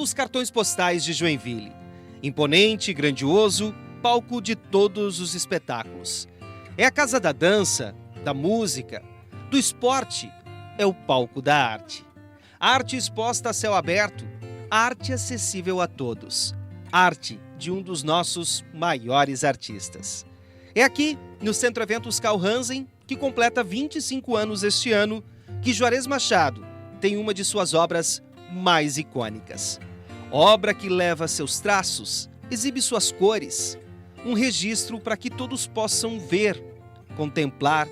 dos cartões postais de Joinville. Imponente, grandioso, palco de todos os espetáculos. É a casa da dança, da música, do esporte, é o palco da arte. Arte exposta a céu aberto, arte acessível a todos. Arte de um dos nossos maiores artistas. É aqui, no Centro Eventos Carl Hansen, que completa 25 anos este ano, que Juarez Machado tem uma de suas obras mais icônicas. Obra que leva seus traços, exibe suas cores, um registro para que todos possam ver, contemplar.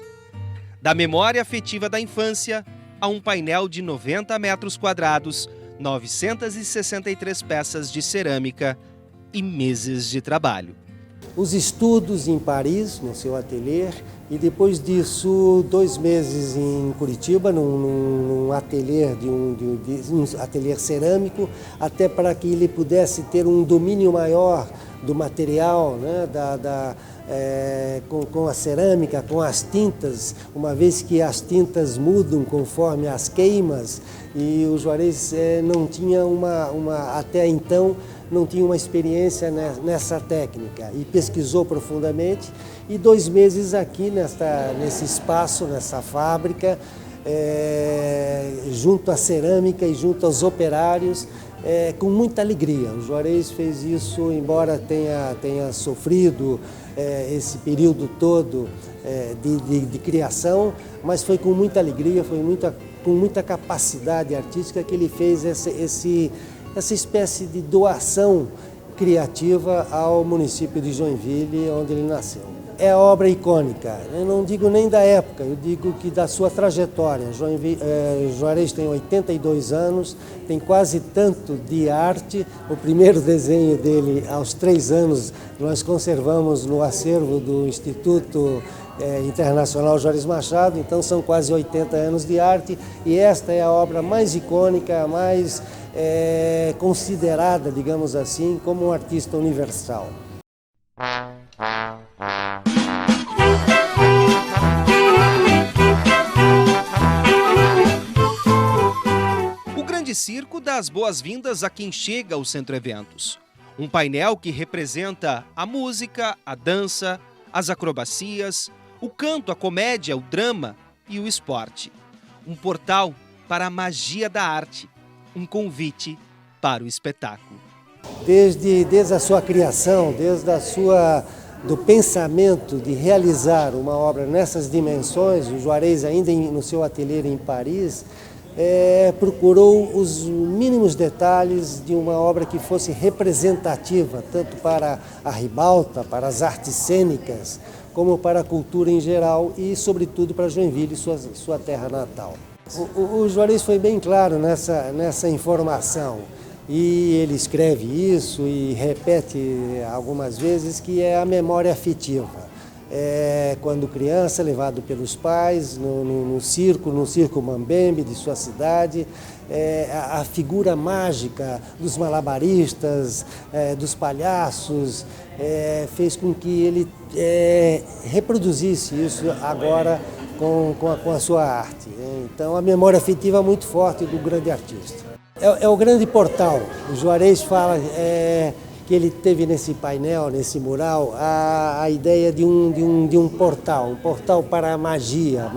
Da memória afetiva da infância a um painel de 90 metros quadrados, 963 peças de cerâmica e meses de trabalho. Os estudos em Paris, no seu ateliê, e depois disso 2 meses em Curitiba, num ateliê, um ateliê cerâmico, até para que ele pudesse ter um domínio maior do material, né, com a cerâmica, com as tintas, uma vez que as tintas mudam conforme as queimas, e o Juarez não tinha até então, não tinha uma experiência nessa técnica e pesquisou profundamente, e 2 meses aqui nesse espaço, nessa fábrica, junto à cerâmica e junto aos operários, com muita alegria. O Juarez fez isso, embora tenha sofrido esse período todo de criação, mas foi com muita alegria, com muita capacidade artística que ele fez essa espécie de doação criativa ao município de Joinville, onde ele nasceu. É a obra icônica, eu não digo nem da época, eu digo que da sua trajetória. Juarez tem 82 anos, tem quase tanto de arte. O primeiro desenho dele, aos 3 anos, nós conservamos no acervo do Instituto Internacional Juarez Machado, então são quase 80 anos de arte, e esta é a obra mais icônica, mais considerada, digamos assim, como um artista universal. O Grande Circo dá as boas-vindas a quem chega ao Centro Eventos. Um painel que representa a música, a dança, as acrobacias, o canto, a comédia, o drama e o esporte. Um portal para a magia da arte. Um convite para o espetáculo. Desde a sua criação, do pensamento de realizar uma obra nessas dimensões, o Juarez, ainda no seu ateliê em Paris, procurou os mínimos detalhes de uma obra que fosse representativa, tanto para a ribalta, para as artes cênicas, como para a cultura em geral e, sobretudo, para Joinville, sua terra natal. O Juarez foi bem claro nessa informação, e ele escreve isso e repete algumas vezes, que é a memória afetiva. Quando criança, levado pelos pais no circo Mambembe de sua cidade, a figura mágica dos malabaristas, dos palhaços, fez com que ele reproduzisse isso agora com a sua arte. Então, a memória afetiva é muito forte do grande artista. É o grande portal. O Juarez fala que ele teve nesse painel, nesse mural, a ideia de um portal para a magia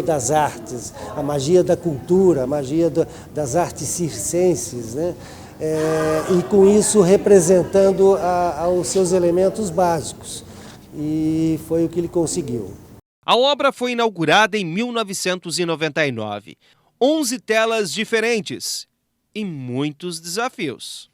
das artes, a magia da cultura, a magia das artes circenses, né? E com isso representando os seus elementos básicos. E foi o que ele conseguiu. A obra foi inaugurada em 1999. 11 telas diferentes e muitos desafios.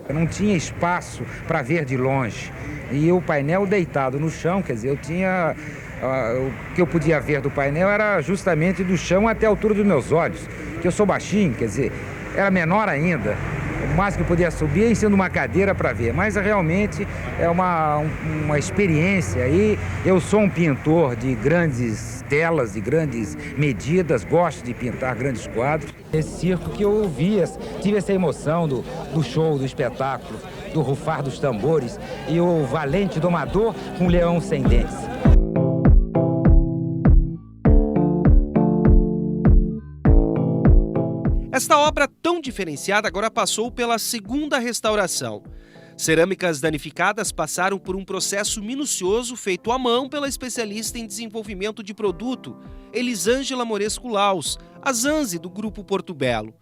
Eu não tinha espaço para ver de longe. E o painel deitado no chão, quer dizer, eu tinha... o que eu podia ver do painel era justamente do chão até a altura dos meus olhos. Que eu sou baixinho, quer dizer, era menor ainda. O máximo que eu podia subir é em cima de uma cadeira para ver. Mas realmente é uma experiência. E eu sou um pintor de grandes telas, de grandes medidas, gosto de pintar grandes quadros. Esse circo que eu vi, tive essa emoção do show, do espetáculo, do rufar dos tambores e o valente domador com o leão sem dentes. Esta Esta obra tão diferenciada agora passou pela segunda restauração. Cerâmicas danificadas passaram por um processo minucioso feito à mão pela especialista em desenvolvimento de produto, Elisângela Moresco Laus, a Zanzi do Grupo Porto Belo.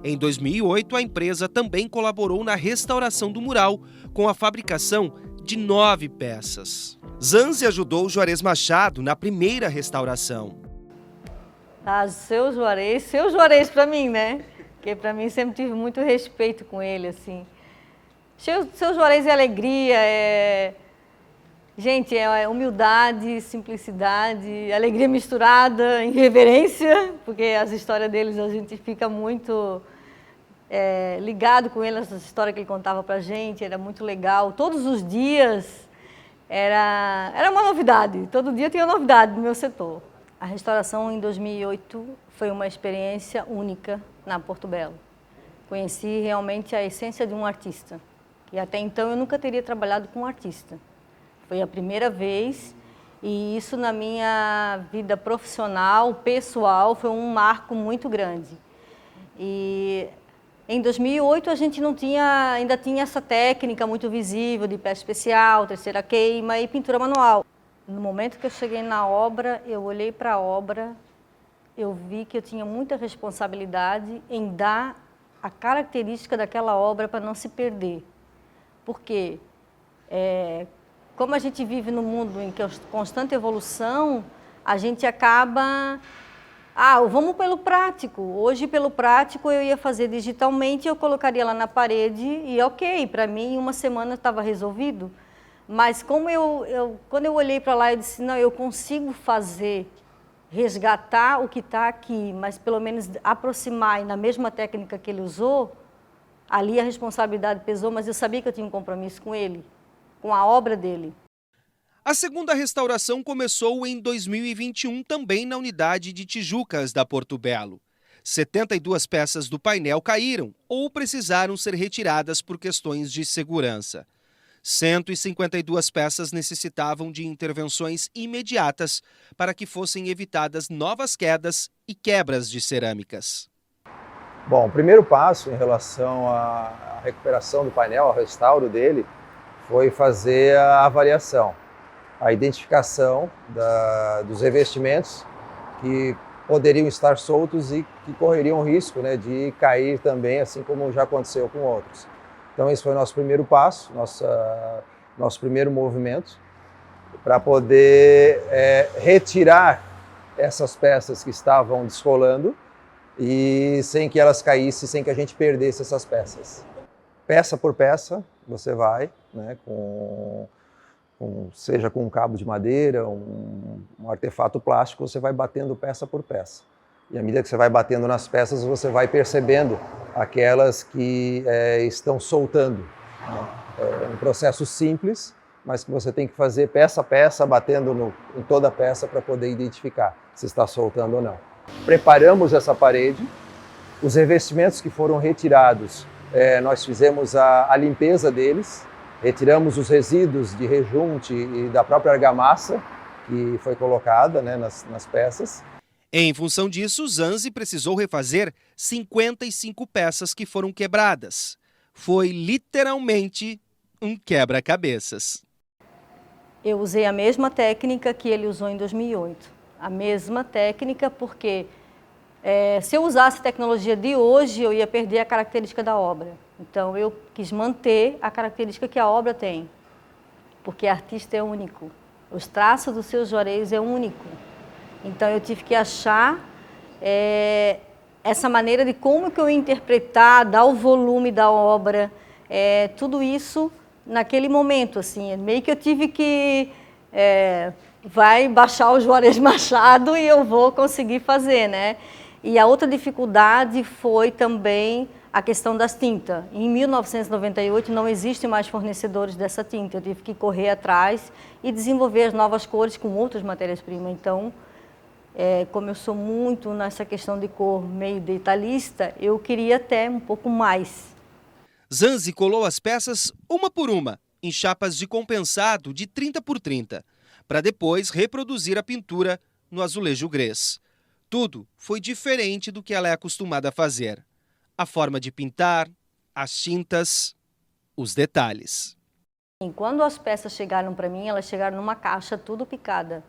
Em 2008, a empresa também colaborou na restauração do mural, com a fabricação de 9 peças. Zanzi ajudou o Juarez Machado na primeira restauração. Seu Juarez para mim, né? Porque para mim sempre tive muito respeito com ele, assim. Seu Juarez é alegria, gente, é humildade, simplicidade, alegria misturada, irreverência, porque as histórias deles a gente fica muito ligado com ele, essa história que ele contava pra gente, era muito legal. Todos os dias era uma novidade, todo dia tinha novidade no meu setor. A restauração em 2008 foi uma experiência única na Porto Belo. Conheci realmente a essência de um artista. E até então eu nunca teria trabalhado com um artista. Foi a primeira vez e isso na minha vida profissional, pessoal, foi um marco muito grande. E em 2008 a gente ainda tinha essa técnica muito visível de peça especial, terceira queima e pintura manual. No momento que eu cheguei na obra, eu olhei para a obra, eu vi que eu tinha muita responsabilidade em dar a característica daquela obra para não se perder. Porque, como a gente vive num mundo em que é constante evolução, a gente acaba... vamos pelo prático. Hoje, pelo prático, eu ia fazer digitalmente, eu colocaria lá na parede e ok, para mim, em uma semana estava resolvido. Mas como quando eu olhei para lá, eu disse, não, eu consigo resgatar o que está aqui, mas pelo menos aproximar e na mesma técnica que ele usou, ali a responsabilidade pesou, mas eu sabia que eu tinha um compromisso com ele, com a obra dele. A segunda restauração começou em 2021, também na unidade de Tijucas da Porto Belo. 72 peças do painel caíram ou precisaram ser retiradas por questões de segurança. 152 peças necessitavam de intervenções imediatas para que fossem evitadas novas quedas e quebras de cerâmicas. Bom, o primeiro passo em relação à recuperação do painel, ao restauro dele, foi fazer a avaliação, a identificação dos revestimentos que poderiam estar soltos e que correriam risco, né, de cair também, assim como já aconteceu com outros. Então esse foi o nosso primeiro passo, nosso primeiro movimento, para poder retirar essas peças que estavam descolando, e sem que elas caíssem, sem que a gente perdesse essas peças. Peça por peça, você vai, né, seja com um cabo de madeira, um artefato plástico, você vai batendo peça por peça. E à medida que você vai batendo nas peças, você vai percebendo aquelas que estão soltando. Né? É um processo simples, mas que você tem que fazer peça a peça, batendo em toda a peça para poder identificar se está soltando ou não. Preparamos essa parede, os revestimentos que foram retirados, nós fizemos a limpeza deles, retiramos os resíduos de rejunte e da própria argamassa que foi colocada, né, nas peças. Em função disso, Zanzi precisou refazer 55 peças que foram quebradas. Foi literalmente um quebra-cabeças. Eu usei a mesma técnica que ele usou em 2008. A mesma técnica, porque se eu usasse a tecnologia de hoje, eu ia perder a característica da obra. Então, eu quis manter a característica que a obra tem, porque o artista é único. Os traços do Seu Juarez é único. Então, eu tive que achar essa maneira de como que eu ia interpretar, dar o volume da obra, tudo isso naquele momento, assim. Meio que eu tive que... vai baixar o Juarez Machado e eu vou conseguir fazer, né? E a outra dificuldade foi também a questão das tintas. Em 1998 não existem mais fornecedores dessa tinta, eu tive que correr atrás e desenvolver as novas cores com outras matérias-primas. Então, como eu sou muito nessa questão de cor meio detalhista, eu queria até um pouco mais. Zanzi colou as peças uma por uma, em chapas de compensado de 30 por 30. Para depois reproduzir a pintura no azulejo grés. Tudo foi diferente do que ela é acostumada a fazer. a forma de pintar, as tintas, os detalhes. E quando as peças chegaram para mim, elas chegaram numa caixa tudo picada,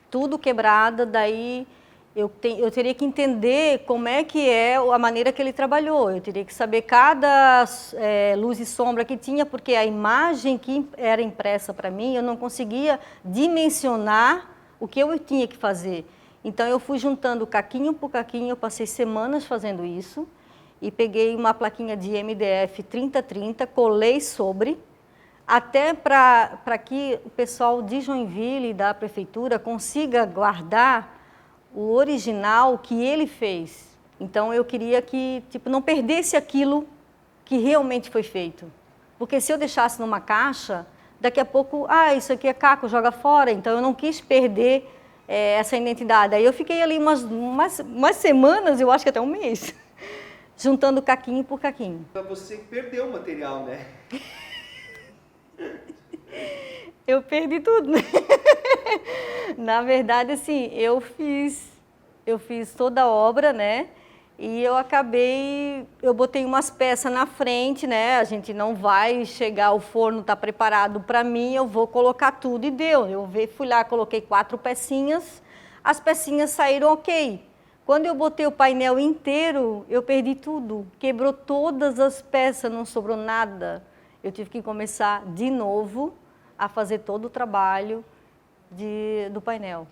tudo quebrada, daí eu teria que entender como é que é a maneira que ele trabalhou, eu teria que saber cada luz e sombra que tinha, porque a imagem que era impressa para mim, eu não conseguia dimensionar o que eu tinha que fazer. Então eu fui juntando caquinho por caquinho, eu passei semanas fazendo isso, e peguei uma plaquinha de MDF 3030, colei sobre, até para que o pessoal de Joinville, da prefeitura, consiga guardar o original que ele fez. Então eu queria que não perdesse aquilo que realmente foi feito. Porque se eu deixasse numa caixa, daqui a pouco, isso aqui é caco, joga fora. Então eu não quis perder essa identidade. Aí eu fiquei ali umas semanas, eu acho que até um mês, juntando caquinho por caquinho. Você perdeu o material, né? Eu perdi tudo, né? Na verdade, assim, eu fiz toda a obra, né? E eu botei umas peças na frente, né? A gente não vai chegar, o forno está preparado para mim, eu vou colocar tudo e deu. Fui lá, coloquei 4 pecinhas, as pecinhas saíram ok. Quando eu botei o painel inteiro, eu perdi tudo, quebrou todas as peças, não sobrou nada. Eu tive que começar de novo a fazer todo o trabalho do painel.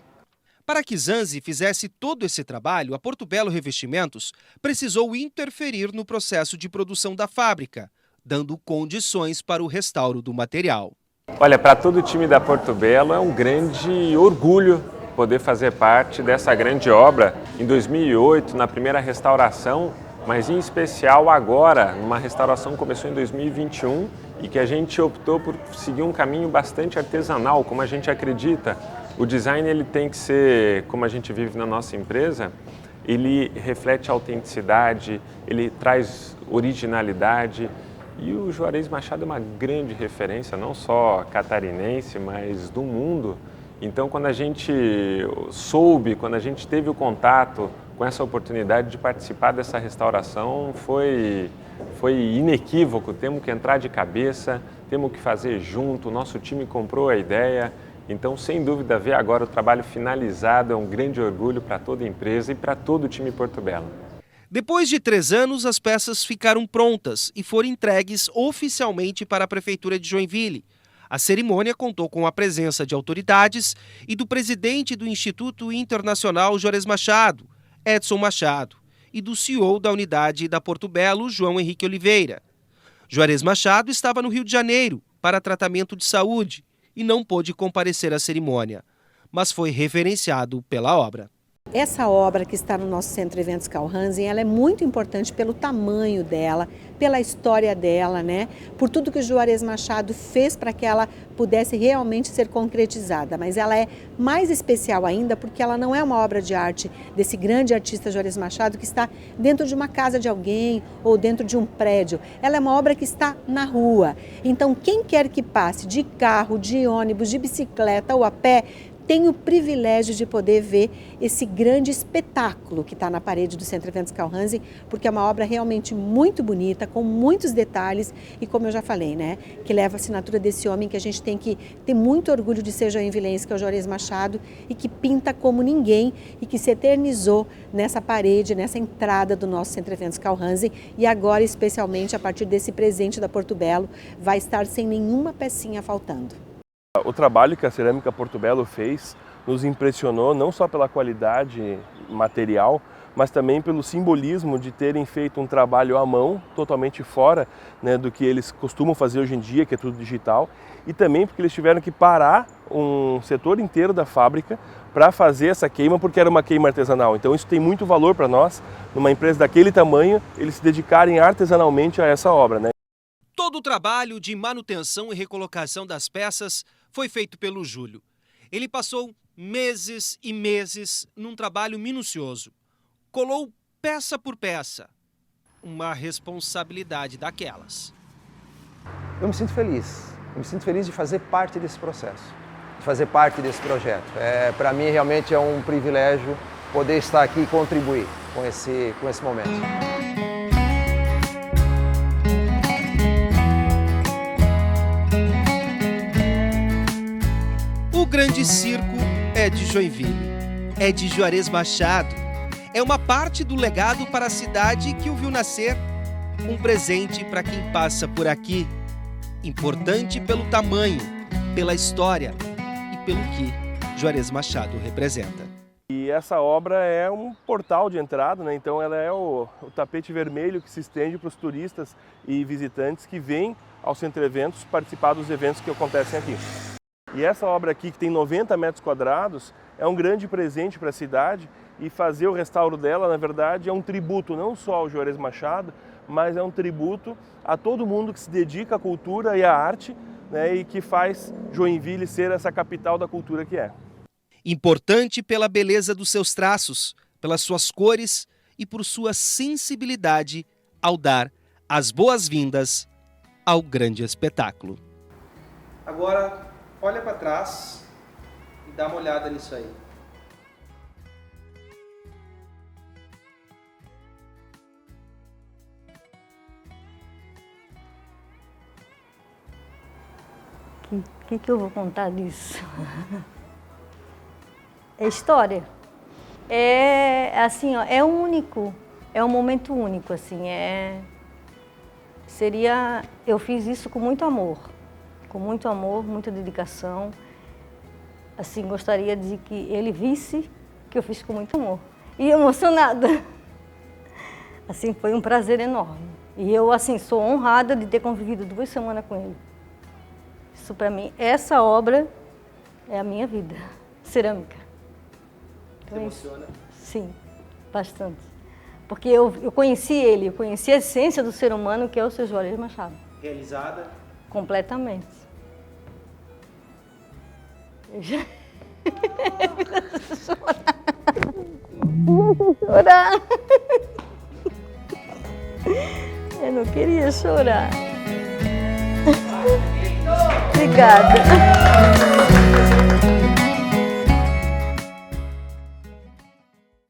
Para que Zanzi fizesse todo esse trabalho, a Porto Belo Revestimentos precisou interferir no processo de produção da fábrica, dando condições para o restauro do material. Olha, para todo o time da Porto Belo é um grande orgulho poder fazer parte dessa grande obra. Em 2008, na primeira restauração, mas em especial agora, numa restauração que começou em 2021 e que a gente optou por seguir um caminho bastante artesanal, como a gente acredita. O design ele tem que ser, como a gente vive na nossa empresa, ele reflete autenticidade, ele traz originalidade. E o Juarez Machado é uma grande referência, não só catarinense, mas do mundo. Então, quando a gente quando a gente teve o contato com essa oportunidade de participar dessa restauração, foi inequívoco. Temos que entrar de cabeça, temos que fazer junto, o nosso time comprou a ideia. Então, sem dúvida, ver agora o trabalho finalizado é um grande orgulho para toda a empresa e para todo o time Porto Belo. Depois de 3 anos, as peças ficaram prontas e foram entregues oficialmente para a Prefeitura de Joinville. A cerimônia contou com a presença de autoridades e do presidente do Instituto Internacional Juarez Machado, Edson Machado, e do CEO da unidade da Porto Belo, João Henrique Oliveira. Juarez Machado estava no Rio de Janeiro para tratamento de saúde e não pôde comparecer à cerimônia, mas foi reverenciado pela obra. Essa obra que está no nosso Centro Eventos Carl Hansen, ela é muito importante pelo tamanho dela, pela história dela, né? Por tudo que o Juarez Machado fez para que ela pudesse realmente ser concretizada. Mas ela é mais especial ainda porque ela não é uma obra de arte desse grande artista Juarez Machado que está dentro de uma casa de alguém ou dentro de um prédio. Ela é uma obra que está na rua. Então, quem quer que passe de carro, de ônibus, de bicicleta ou a pé, tem o privilégio de poder ver esse grande espetáculo que está na parede do Centro Eventos Carl Hansen, porque é uma obra realmente muito bonita, com muitos detalhes e, como eu já falei, né, que leva a assinatura desse homem que a gente tem que ter muito orgulho de ser joinvilense, que é o Juarez Machado, e que pinta como ninguém e que se eternizou nessa parede, nessa entrada do nosso Centro Eventos Carl Hansen e agora, especialmente, a partir desse presente da Porto Belo, vai estar sem nenhuma pecinha faltando. O trabalho que a Cerâmica Porto Belo fez nos impressionou não só pela qualidade material, mas também pelo simbolismo de terem feito um trabalho à mão, totalmente fora, né, do que eles costumam fazer hoje em dia, que é tudo digital, e também porque eles tiveram que parar um setor inteiro da fábrica para fazer essa queima, porque era uma queima artesanal. Então isso tem muito valor para nós, numa empresa daquele tamanho, eles se dedicarem artesanalmente a essa obra, né? Todo o trabalho de manutenção e recolocação das peças foi feito pelo Júlio. Ele passou meses e meses num trabalho minucioso. Colou peça por peça. Uma responsabilidade daquelas. Eu me sinto feliz. Eu me sinto feliz de fazer parte desse processo, de fazer parte desse projeto. Para mim, realmente é um privilégio poder estar aqui e contribuir com esse momento. grande circo é de Joinville, é de Juarez Machado. É uma parte do legado para a cidade que o viu nascer. Um presente para quem passa por aqui. Importante pelo tamanho, pela história e pelo que Juarez Machado representa. E essa obra é um portal de entrada, né? Então ela é o tapete vermelho que se estende para os turistas e visitantes que vêm ao Centro Eventos participar dos eventos que acontecem aqui. E essa obra aqui, que tem 90 metros quadrados, é um grande presente para a cidade, e fazer o restauro dela, na verdade, é um tributo não só ao Juarez Machado, mas é um tributo a todo mundo que se dedica à cultura e à arte, né, e que faz Joinville ser essa capital da cultura que é. Importante pela beleza dos seus traços, pelas suas cores e por sua sensibilidade ao dar as boas-vindas ao grande espetáculo. Agora, olha para trás e dá uma olhada nisso aí. O que eu vou contar disso? É história. É assim, ó, é único, é um momento único, assim, eu fiz isso com muito amor, muita dedicação. Assim, gostaria de que ele visse que eu fiz com muito amor. E emocionada. Assim, foi um prazer enorme. E eu, assim, sou honrada de ter convivido 2 semanas com ele. Isso, para mim, essa obra é a minha vida, cerâmica. Você emociona? Sim, bastante. Porque eu conheci ele, eu conheci a essência do ser humano, que é o seu Juarez Machado. Realizada? Completamente. Eu já... chorar. Eu não queria chorar. Obrigada.